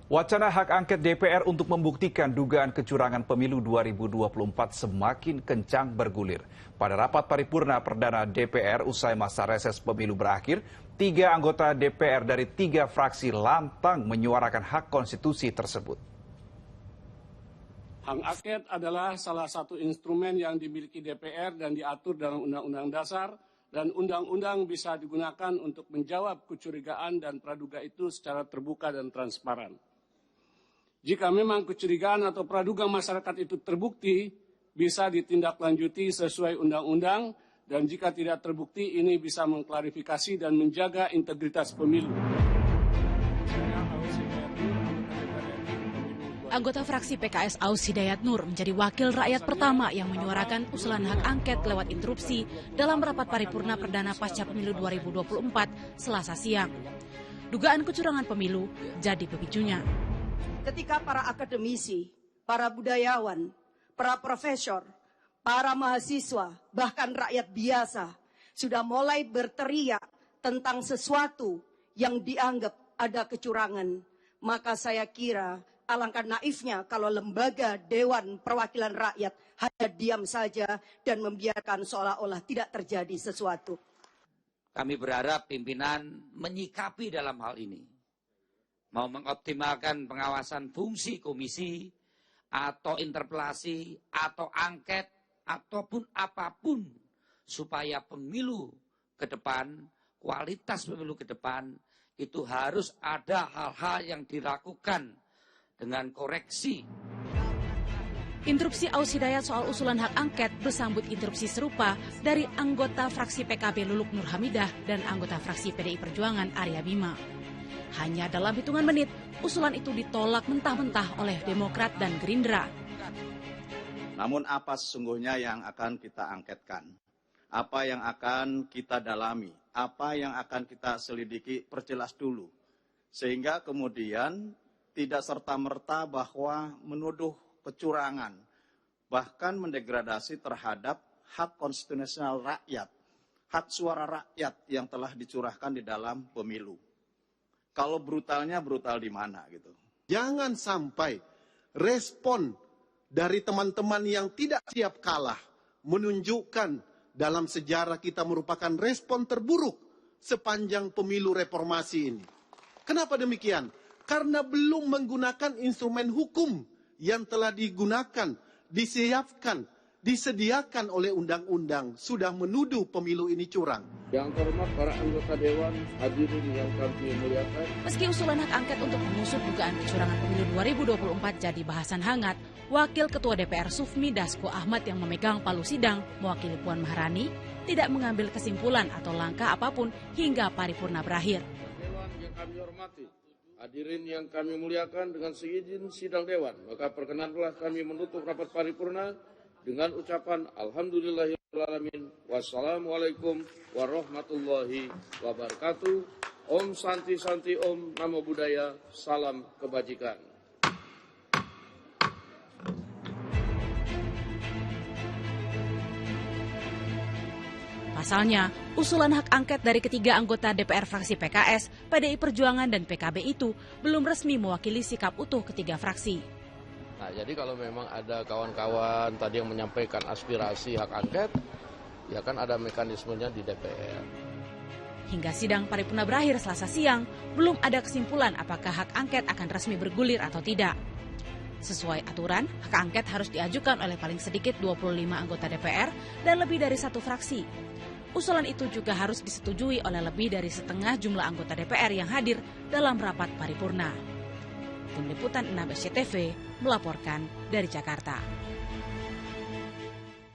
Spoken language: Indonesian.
Wacana hak angket DPR untuk membuktikan dugaan kecurangan pemilu 2024 semakin kencang bergulir. Pada rapat paripurna perdana DPR usai masa reses pemilu berakhir, 3 anggota DPR dari 3 fraksi lantang menyuarakan hak konstitusi tersebut. Hak angket adalah salah satu instrumen yang dimiliki DPR dan diatur dalam Undang-Undang Dasar, dan undang-undang bisa digunakan untuk menjawab kecurigaan dan praduga itu secara terbuka dan transparan. Jika memang kecurigaan atau praduga masyarakat itu terbukti, bisa ditindaklanjuti sesuai undang-undang, dan jika tidak terbukti, ini bisa mengklarifikasi dan menjaga integritas pemilu. Anggota fraksi PKS Aus Hidayat Nur menjadi wakil rakyat pertama yang menyuarakan usulan hak angket lewat interupsi dalam rapat paripurna perdana pasca pemilu 2024 Selasa siang. Dugaan kecurangan pemilu jadi pemicunya. Ketika para akademisi, para budayawan, para profesor, para mahasiswa, bahkan rakyat biasa sudah mulai berteriak tentang sesuatu yang dianggap ada kecurangan, maka saya kira alangkah naifnya kalau lembaga Dewan Perwakilan Rakyat hanya diam saja dan membiarkan seolah-olah tidak terjadi sesuatu. Kami berharap pimpinan menyikapi dalam hal ini. Mau mengoptimalkan pengawasan fungsi komisi, atau interpelasi, atau angket, ataupun apapun, supaya pemilu ke depan, kualitas pemilu ke depan, itu harus ada hal-hal yang dilakukan dengan koreksi. Interupsi Aus Hidayat soal usulan hak angket bersambut interupsi serupa dari anggota fraksi PKB Luluk Nur Hamidah dan anggota fraksi PDI Perjuangan Arya Bima. Hanya dalam hitungan menit, usulan itu ditolak mentah-mentah oleh Demokrat dan Gerindra. Namun apa sesungguhnya yang akan kita angketkan? Apa yang akan kita dalami? Apa yang akan kita selidiki? Perjelas dulu. Sehingga kemudian tidak serta-merta bahwa menuduh kecurangan, bahkan mendegradasi terhadap hak konstitusional rakyat, hak suara rakyat yang telah dicurahkan di dalam pemilu. Kalau brutalnya brutal di mana gitu. Jangan sampai respon dari teman-teman yang tidak siap kalah menunjukkan dalam sejarah kita merupakan respon terburuk sepanjang pemilu reformasi ini. Kenapa demikian? Karena belum menggunakan instrumen hukum yang telah digunakan, disiapkan, disediakan oleh undang-undang, sudah menuduh pemilu ini curang. Yang terhormat para anggota Dewan, hadirin yang kami muliakan. Meski usulan hak angket untuk mengusut dugaan kecurangan pemilu 2024 jadi bahasan hangat, Wakil Ketua DPR Sufmi Dasko Ahmad yang memegang palu sidang, mewakili Puan Maharani, tidak mengambil kesimpulan atau langkah apapun hingga paripurna berakhir. Dewan yang kami hormati, hadirin yang kami muliakan, dengan seizin sidang Dewan, maka perkenanlah kami menutup rapat paripurna dengan ucapan Alhamdulillahirrahmanirrahim. Wassalamualaikum warahmatullahi wabarakatuh. Om Santi Santi Om Namo Buddhaya. Salam kebajikan. Pasalnya, usulan hak angket dari ketiga anggota DPR fraksi PKS, PDI Perjuangan, dan PKB itu belum resmi mewakili sikap utuh ketiga fraksi. Nah, jadi kalau memang ada kawan-kawan tadi yang menyampaikan aspirasi hak angket, ya kan ada mekanismenya di DPR. Hingga sidang paripurna berakhir Selasa siang, belum ada kesimpulan apakah hak angket akan resmi bergulir atau tidak. Sesuai aturan, hak angket harus diajukan oleh paling sedikit 25 anggota DPR dan lebih dari 1 fraksi. Usulan itu juga harus disetujui oleh lebih dari setengah jumlah anggota DPR yang hadir dalam rapat paripurna. Tim Liputan 6 SCTV melaporkan dari Jakarta.